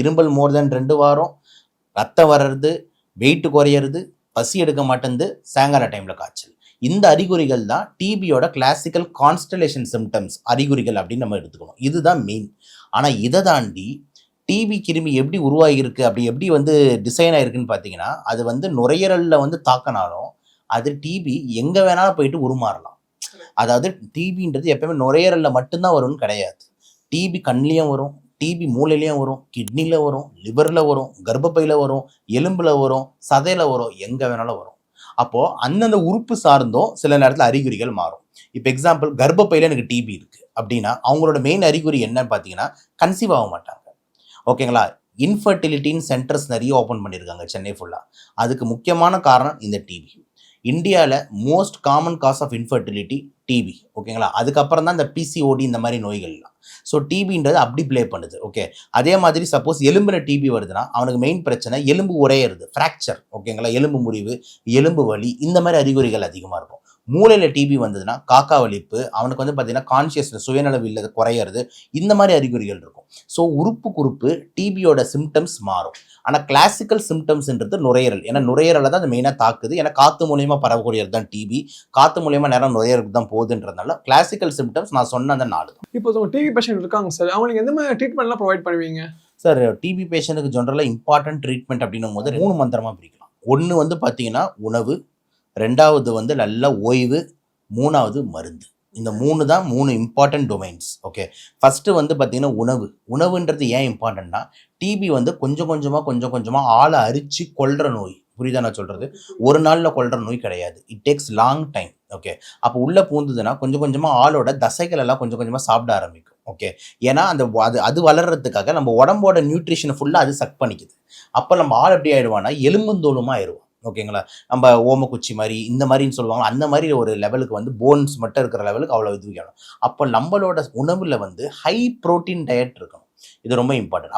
இரும்பல் மோர் தென் 2 வாரம், ரத்தம் வர்றது, வெயிட் குறையிறது, பசி எடுக்க மாட்டேங்குது, சாயங்கால டைமில் காய்ச்சல். இந்த அறிகுறிகள் தான் டிபியோட கிளாசிக்கல் கான்ஸ்டலேஷன் சிம்டம்ஸ் அறிகுறிகள் அப்படின்னு நம்ம எடுத்துக்கணும். இதுதான் மெயின். ஆனால் இதை தாண்டி டிபி கிருமி எப்படி உருவாகிருக்கு, அப்படி எப்படி வந்து டிசைன் ஆகிருக்குன்னு பார்த்தீங்கன்னா, அது வந்து நுரையீரலில் வந்து தாக்கினாலும் அது டிபி எங்கே வேணாலும் போயிட்டு உருமாறலாம். அதாவது டிபின்றது எப்பயுமே நுரையீரலில் மட்டும்தான் வரும்னு கிடையாது. டிபி கண்லேயும் வரும், டிபி மூளையிலையும் வரும், கிட்னியில் வரும், லிவரில் வரும், கர்ப்பப்பையில் வரும், எலும்பில் வரும், சதையில் வரும், எங்கே வேணாலும் வரும். அப்போது அந்தந்த உறுப்பு சார்ந்தும் சில நேரத்தில் அறிகுறிகள் மாறும். இப்போ எக்ஸாம்பிள், கர்ப்பப்பையில் எனக்கு டிபி இருக்குது அப்படின்னா அவங்களோட மெயின் அறிகுறி என்னன்னு பார்த்தீங்கன்னா கன்சீவ் ஆக மாட்டாங்க. ஓகேங்களா? இன்ஃபர்டிலிட்டின்னு சென்டர்ஸ் நிறைய ஓப்பன் பண்ணியிருக்காங்க சென்னை ஃபுல்லாக. அதுக்கு முக்கியமான காரணம் இந்த டிபி. இந்தியாவில் most common cause of infertility TB. ஓகேங்களா? அதுக்கப்புறம் தான் இந்த பிசிஓடி இந்த மாதிரி நோய்கள்லாம். ஸோ டிபின்றது அப்படி ப்ளே பண்ணுது. ஓகே, அதே மாதிரி சப்போஸ் எலும்பில் டிபி வருதுன்னா அவனுக்கு மெயின் பிரச்சனை எலும்பு உரையிறது, ஃப்ராக்சர். ஓகேங்களா? எலும்பு முறிவு, எலும்பு வலி, இந்த மாதிரி அறிகுறிகள் அதிகமாக இருக்கும். மூளையில் டிபி வந்ததுன்னா காக்கா வலிப்பு, அவனுக்கு வந்து பார்த்தீங்கன்னா கான்ஷியஸ்னஸ், சுயநலவு இல்லை குறையிறது, இந்த மாதிரி அறிகுறிகள் இருக்கும். ஸோ உறுப்பு டிபியோட சிம்டம்ஸ் மாறும். ஆனால் கிளாசிக்கல் சிம்டம்ஸ்ன்றது நுரையீரல். ஏன்னா நுரையீரலை தான் அது மெயினாக தாக்குது. ஏன்னா காற்று மூலியமாக பரவக்கூடியது தான் டிபி. காற்று மூலியமாக நேரம் நுரையீரலுக்கு தான் போகுதுன்றதுனால கிளாசிக்கல் சிம்டம்ஸ் நான் சொன்ன அந்த 4 தான். இப்போ டிபி பேஷண்ட் இருக்காங்க சார், அவங்களுக்கு எந்த மாதிரி ட்ரீட்மெண்ட்லாம் ப்ரொவைட் பண்ணுவீங்க சார்? டிபி பேஷண்ட்டுக்கு ஜென்ரலாக இம்பார்ட்டன்ட் ட்ரீட்மெண்ட் அப்படின்னும் போது 3 மந்திரமாக பிரிக்கலாம். ஒன்று வந்து பார்த்தீங்கன்னா உணவு, 2வது வந்து நல்ல ஓய்வு, 3வது மருந்து. இந்த 3 தான் 3 இம்பார்ட்டன்ட் டொமைன்ஸ். ஓகே, ஃபஸ்ட்டு வந்து பார்த்தீங்கன்னா உணவுன்றது ஏன் இம்பார்ட்டன்ட்னா, டிபி வந்து கொஞ்சம் கொஞ்சமாக ஆளை அரிச்சு கொல்ற நோய். புரியுதா நான் சொல்கிறது? ஒரு நாளில் கொல்ற நோய் கிடையாது. It takes long time. Okay, அப்போ உள்ளே பூந்துதுன்னா கொஞ்சம் கொஞ்சமாக ஆளோட தசைகள் எல்லாம் கொஞ்சம் கொஞ்சமாக சாப்பிட ஆரம்பிக்கும். ஓகே, ஏன்னா அது வளர்கிறதுக்காக நம்ம உடம்போட நியூட்ரிஷனை ஃபுல்லாக அது சக் பண்ணிக்குது. அப்போ நம்ம ஆள் எப்படி ஆயிடுவான்னா எலும்புந்தோலுமா ஆயிடுவோம். ஓகேங்களா? நம்ம ஓமக்குச்சி மாதிரி இந்த மாதிரின்னு சொல்லுவாங்க, அந்த மாதிரி ஒரு லெவலுக்கு வந்து போன்ஸ் மட்டும் இருக்கிற லெவலுக்கு அவ்வளோ இது வைக்கணும். அப்போ நம்மளோட உணவில் வந்து ஹை ப்ரோட்டீன் டயட் இருக்கணும். இது ரொம்ப இம்பார்ட்டன்ட்.